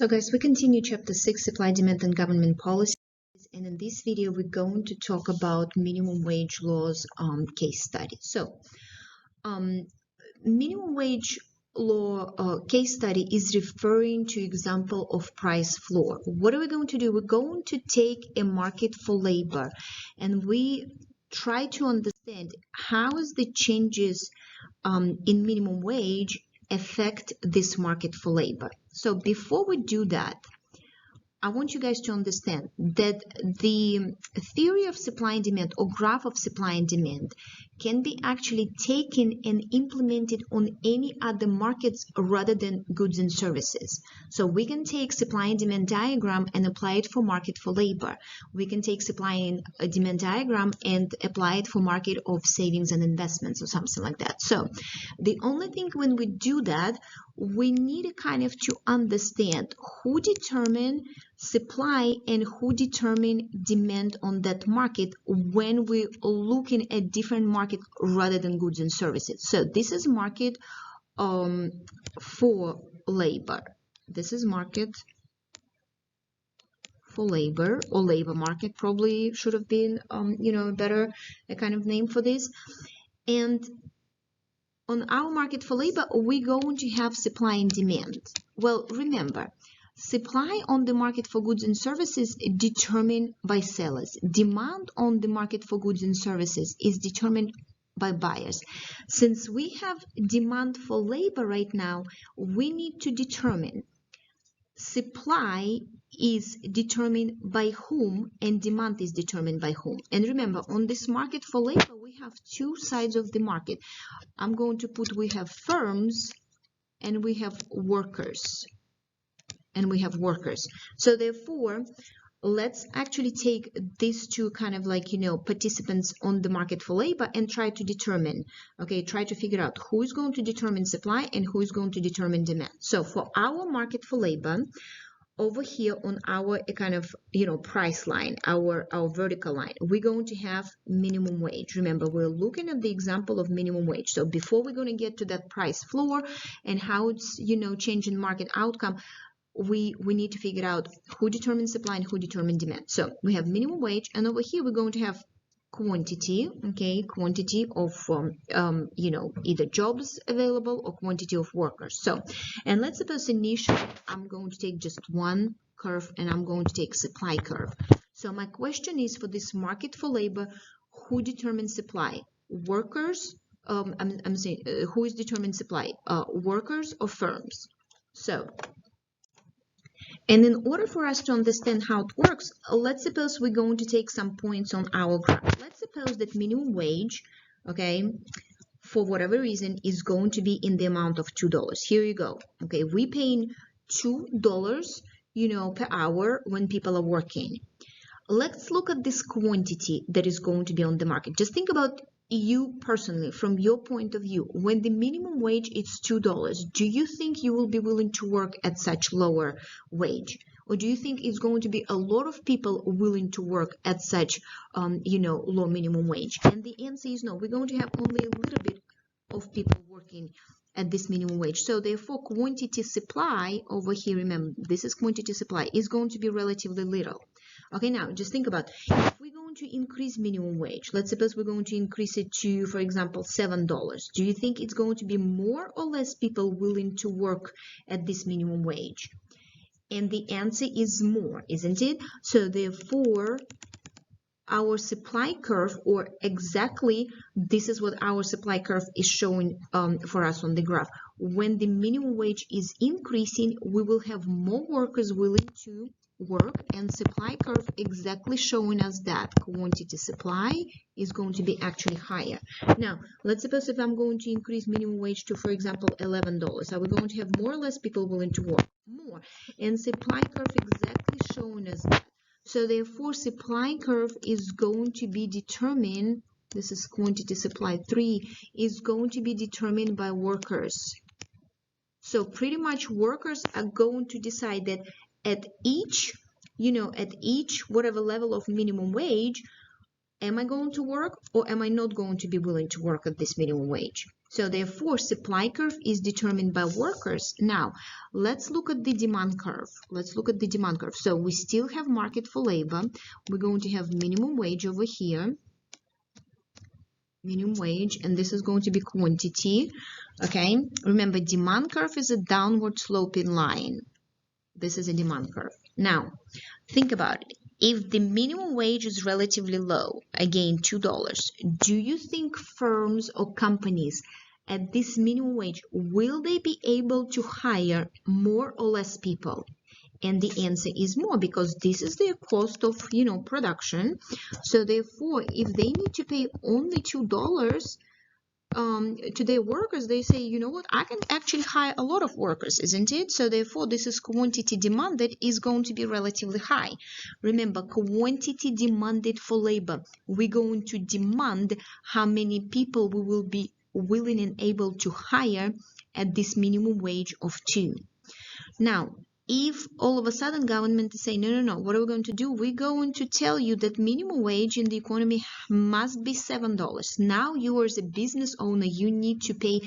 So guys, we continue chapter 6, supply, demand and government policies, and in this video we're going to talk about minimum wage laws case study. So minimum wage law case study is referring to example of price floor. What are we going to do? We're going to take a market for labor and we try to understand how is the changes in minimum wage affect this market for labor. So before we do that, I want you guys to understand that the theory of supply and demand or graph of supply and demand can be actually taken and implemented on any other markets rather than goods and services. So we can take supply and demand diagram and apply it for market for labor. We can take supply and demand diagram and apply it for market of savings and investments or something like that. So the only thing when we do that, we need kind of to understand who determine supply and who determine demand on that market when we're looking at different market rather than goods and services. So this is market for labor. This is market for labor, or labor market probably should have been a better kind of name for this. And on our market for labor, we're going to have supply and demand. Well, remember, supply on the market for goods and services is determined by sellers. Demand on the market for goods and services is determined by buyers. Since we have demand for labor right now, we need to determine supply is determined by whom and demand is determined by whom. And remember, on this market for labor, we have two sides of the market. I'm going to put we have firms and we have workers. So therefore, let's actually take these two kind of participants on the market for labor and try to determine, try to figure out who is going to determine supply and who is going to determine demand. So for our market for labor, over here on our kind of price line, our vertical line, we're going to have minimum wage. Remember, we're looking at the example of minimum wage. So before we're going to get to that price floor and how it's changing market outcome, we need to figure out who determines supply and who determines demand. So we have minimum wage, and over here we're going to have quantity, quantity of either jobs available or quantity of workers. So, and let's suppose initially I'm going to take just one curve and I'm going to take supply curve. So my question is, for this market for labor, who determines supply? Workers, I'm saying who is determining supply? Workers or firms? So, and in order for us to understand how it works, let's suppose we're going to take some points on our graph. Let's suppose that minimum wage, for whatever reason, is going to be in the amount of $2. Here you go. We're paying $2, per hour when people are working. Let's look at this quantity that is going to be on the market. Just think about you personally, from your point of view. When the minimum wage is $2, do you think you will be willing to work at such lower wage? Or do you think it's going to be a lot of people willing to work at such, low minimum wage? And the answer is no. We're going to have only a little bit of people working at this minimum wage. So therefore, quantity supply over here, remember, this is quantity supply, is going to be relatively little. Now just think about, if we're going to increase minimum wage, let's suppose we're going to increase it to, for example, $7. Do you think it's going to be more or less people willing to work at this minimum wage? And the answer is more, isn't it? So therefore, our supply curve, or exactly this is what our supply curve is showing for us on the graph. When the minimum wage is increasing, we will have more workers willing to work, and supply curve exactly showing us that quantity supply is going to be actually higher. Now, let's suppose if I'm going to increase minimum wage to, for example, $11, are we going to have more or less people willing to work? More. And supply curve exactly showing us that. So therefore, supply curve is going to be determined, this is quantity supply 3, is going to be determined by workers. So pretty much workers are going to decide that at each whatever level of minimum wage, Am I going to work or am I not going to be willing to work at this minimum wage? So therefore, supply curve is determined by workers. Now, let's look at the demand curve. Let's look at the demand curve. So we still have market for labor. We're going to have minimum wage over here. Minimum wage, and this is going to be quantity. Okay, remember, demand curve is a downward sloping line. This is a demand curve. Now, think about it. If the minimum wage is relatively low, again, $2, do you think firms or companies at this minimum wage, will they be able to hire more or less people? And the answer is more, because this is their cost of, production. So therefore, if they need to pay only $2 to their workers, they say, you know what, I can actually hire a lot of workers, isn't it? So therefore, this is quantity demanded is going to be relatively high. Remember, quantity demanded for labor. We're going to demand how many people we will be willing and able to hire at this minimum wage of 2. Now, if all of a sudden government is saying, no, what are we going to do? We're going to tell you that minimum wage in the economy must be $7. Now you as a business owner, you need to pay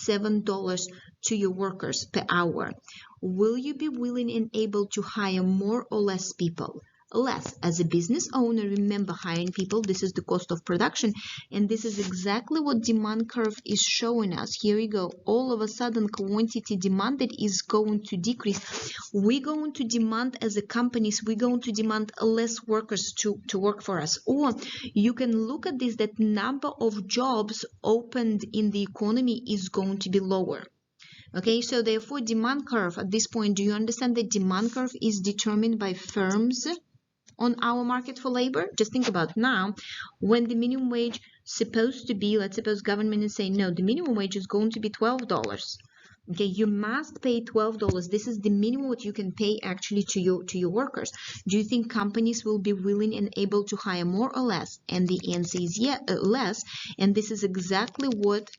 $7 to your workers per hour. Will you be willing and able to hire more or less people? Less. As a business owner, remember, hiring people, this is the cost of production, and this is exactly what demand curve is showing us. Here we go. All of a sudden, quantity demanded is going to decrease. We're going to demand, as a companies, we're going to demand less workers to work for us. Or you can look at this, that number of jobs opened in the economy is going to be lower. Okay, so therefore, demand curve at this point, do you understand that demand curve is determined by firms on our market for labor? Just think about now, when the minimum wage supposed to be, let's suppose government is saying, no, the minimum wage is going to be $12. Okay, you must pay $12. This is the minimum what you can pay actually to your workers. Do you think companies will be willing and able to hire more or less? And the answer is less. And this is exactly what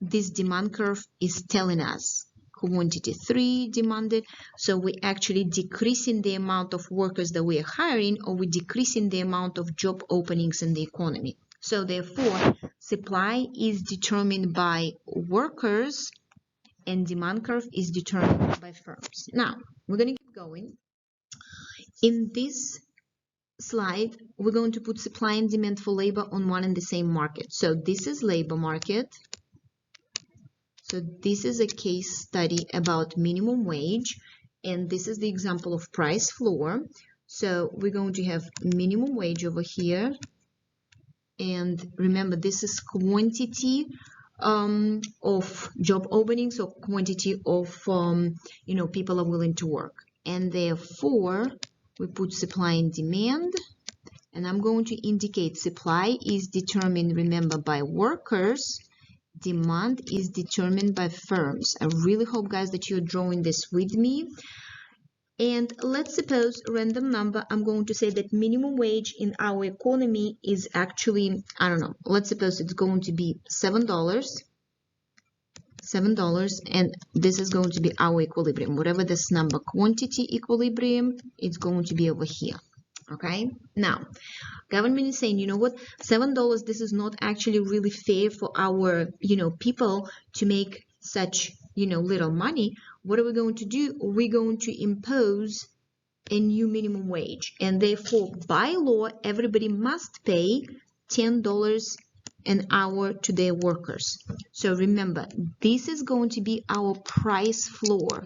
this demand curve is telling us. Quantity 3 demanded, so we're actually decreasing the amount of workers that we are hiring, or we're decreasing the amount of job openings in the economy. So therefore, supply is determined by workers and demand curve is determined by firms. Now, we're going to keep going. In this slide, we're going to put supply and demand for labor on one and the same market. So this is labor market. So this is a case study about minimum wage, and this is the example of price floor. So we're going to have minimum wage over here, and remember, this is quantity of job openings, or quantity of people are willing to work, and therefore we put supply and demand. And I'm going to indicate supply is determined, remember, by workers. Demand is determined by firms. I really hope, guys, that you're drawing this with me. And let's suppose, random number, I'm going to say that minimum wage in our economy is actually, I don't know, let's suppose it's going to be $7. And this is going to be our equilibrium. Whatever this number, quantity equilibrium, it's going to be over here. Okay, now government is saying, you know what, $7, this is not actually really fair for our people to make such little money. What are we going to do? We're going to impose a new minimum wage, and therefore by law everybody must pay $10 an hour to their workers. So remember, this is going to be our price floor.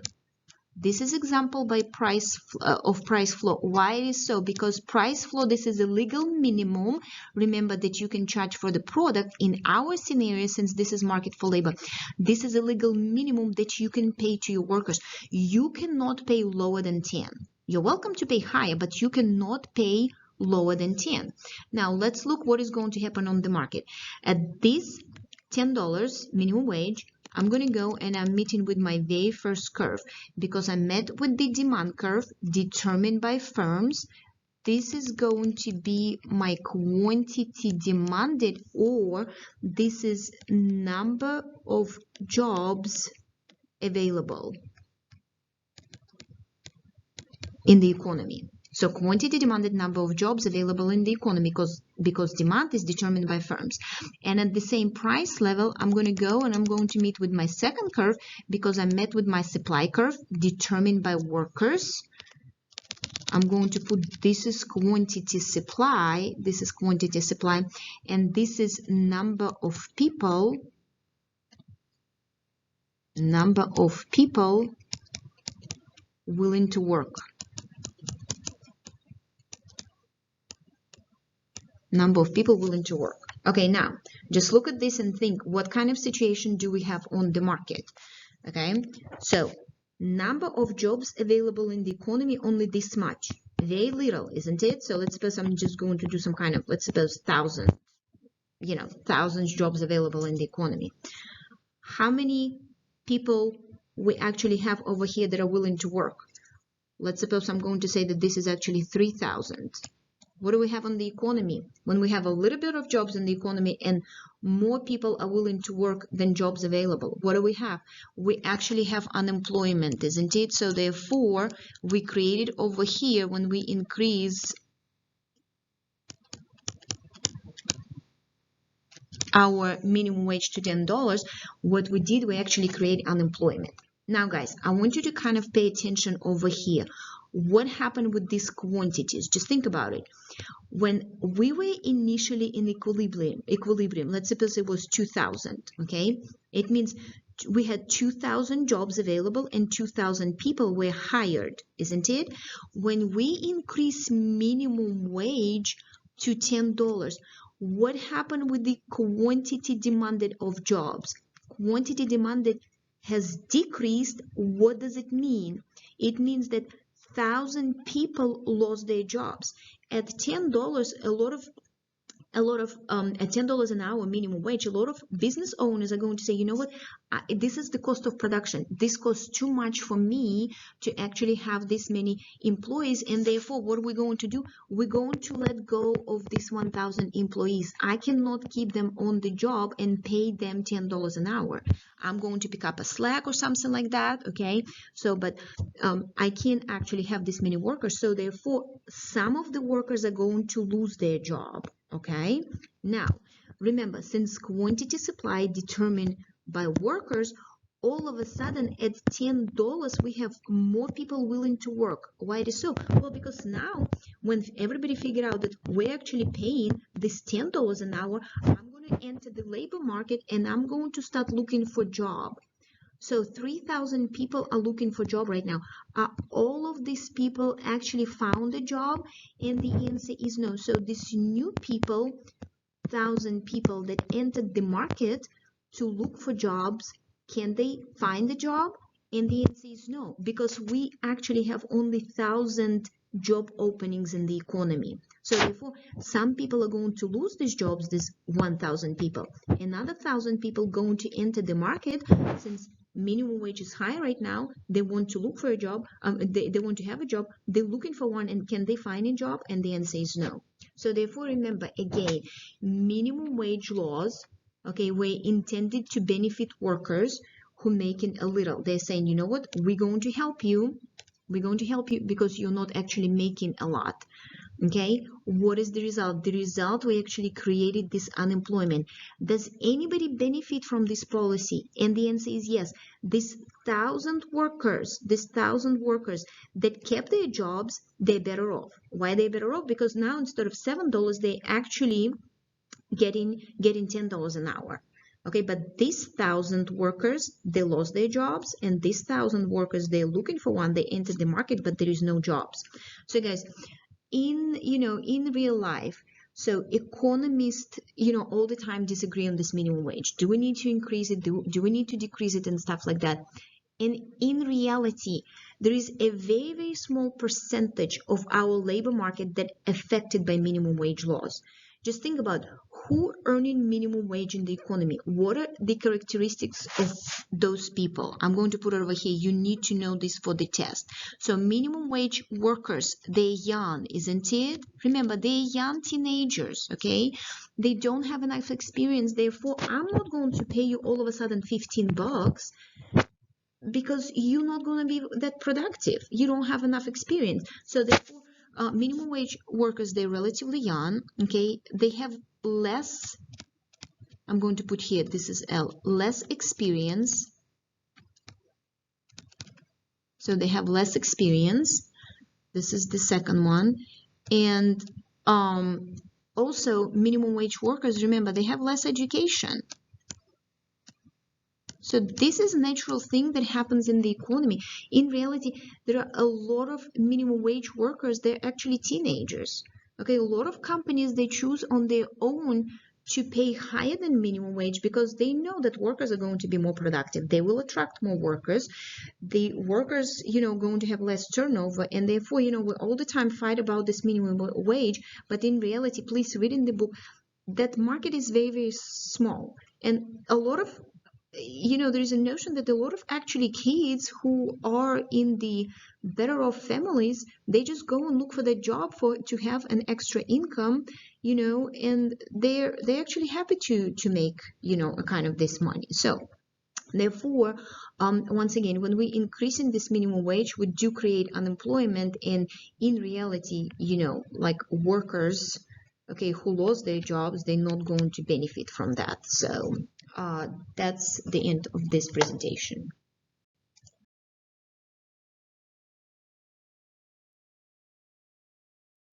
This is example by price floor. Why it is so? Because price floor, this is a legal minimum. Remember that you can charge for the product. In our scenario, since this is market for labor, this is a legal minimum that you can pay to your workers. You cannot pay lower than 10. You're welcome to pay higher, but you cannot pay lower than 10. Now let's look what is going to happen on the market. At this $10 minimum wage, I'm going to go and I'm meeting with my very first curve, because I met with the demand curve determined by firms. This is going to be my quantity demanded, or this is number of jobs available in the economy. So quantity demanded, number of jobs available in the economy, because demand is determined by firms. And at the same price level, I'm going to go and I'm going to meet with my second curve, because I met with my supply curve determined by workers. I'm going to put, this is quantity supply, this is quantity supply, and this is number of people willing to work. Number of people willing to work. Okay, now just look at this and think, what kind of situation do we have on the market? Okay, so number of jobs available in the economy, only this much. Very little, isn't it? So let's suppose I'm just going to do some kind of, let's suppose 1,000, thousands jobs available in the economy. How many people we actually have over here that are willing to work? Let's suppose I'm going to say that this is actually 3,000. What do we have on the economy? When we have a little bit of jobs in the economy and more people are willing to work than jobs available, what do we have? We actually have unemployment, isn't it? So therefore, we created over here, when we increase our minimum wage to $10, what we did, we actually create unemployment. Now, guys, I want you to kind of pay attention over here. What happened with these quantities? Just think about it. When we were initially in equilibrium, let's suppose it was 2,000, okay? It means we had 2,000 jobs available and 2,000 people were hired, isn't it? When we increase minimum wage to $10, what happened with the quantity demanded of jobs? Quantity demanded has decreased. What does it mean? It means that 1,000 people lost their jobs. At $10, at $10 an hour minimum wage, a lot of business owners are going to say, you know what, this is the cost of production. This costs too much for me to actually have this many employees, and therefore what are we going to do? We're going to let go of these 1,000 employees. I cannot keep them on the job and pay them $10 an hour. I'm going to pick up a slack or something like that, okay? So, but I can't actually have this many workers, so therefore some of the workers are going to lose their job. Okay, now remember, since quantity supply determined by workers, all of a sudden at $10 we have more people willing to work. Why it is so? Well, because now when everybody figured out that we're actually paying this $10 an hour, I'm going to enter the labor market and I'm going to start looking for job. So 3,000 people are looking for a job right now. Are all of these people actually found a job? And the answer is no. So these new people, 1,000 people that entered the market to look for jobs, can they find a job? And the answer is no, because we actually have only 1,000 job openings in the economy. So therefore, some people are going to lose these jobs, these 1,000 people. Another 1,000 people going to enter the market, since minimum wage is high right now. They want to look for a job. They want to have a job. They're looking for one, and can they find a job? And the answer is no. So therefore, remember again, minimum wage laws, okay, were intended to benefit workers who making a little. They're saying, you know what, we're going to help you. We're going to help you because you're not actually making a lot. Okay, what is the result? The result, we actually created this unemployment. Does anybody benefit from this policy? And the answer is yes. These 1,000 workers that kept their jobs, they're better off. Why they're better off? Because now instead of $7, they actually getting $10 an hour. Okay, but these 1,000 workers, they lost their jobs, and these 1,000 workers, they're looking for one. They entered the market, but there is no jobs. So guys, in real life, so economists all the time disagree on this minimum wage. Do we need to increase it? Do we need to decrease it and stuff like that? And in reality, there is a very, very small percentage of our labor market that affected by minimum wage laws. Just think about who earning minimum wage in the economy. What are the characteristics of those people? I'm going to put it over here. You need to know this for the test. So minimum wage workers, they're young, isn't it? Remember, they're young teenagers, okay? They don't have enough experience. Therefore, I'm not going to pay you all of a sudden $15 because you're not going to be that productive. You don't have enough experience. So therefore, minimum wage workers, they're relatively young, okay? They have less, I'm going to put here, this is L, less experience. So they have less experience. This is the second one. And also minimum wage workers, remember, they have less education. So this is a natural thing that happens in the economy. In reality, there are a lot of minimum wage workers, they're actually teenagers. Okay, a lot of companies, they choose on their own to pay higher than minimum wage because they know that workers are going to be more productive. They will attract more workers. The workers, going to have less turnover, and therefore, we all the time fight about this minimum wage. But in reality, please read in the book, that market is very, very small. And a lot of there is a notion that a lot of actually kids who are in the better off families, they just go and look for the job to have an extra income, and they're actually happy to make, a kind of this money. So therefore, once again, when we increasing this minimum wage, we do create unemployment, and in reality, like workers, okay, who lost their jobs, they're not going to benefit from that. So that's the end of this presentation.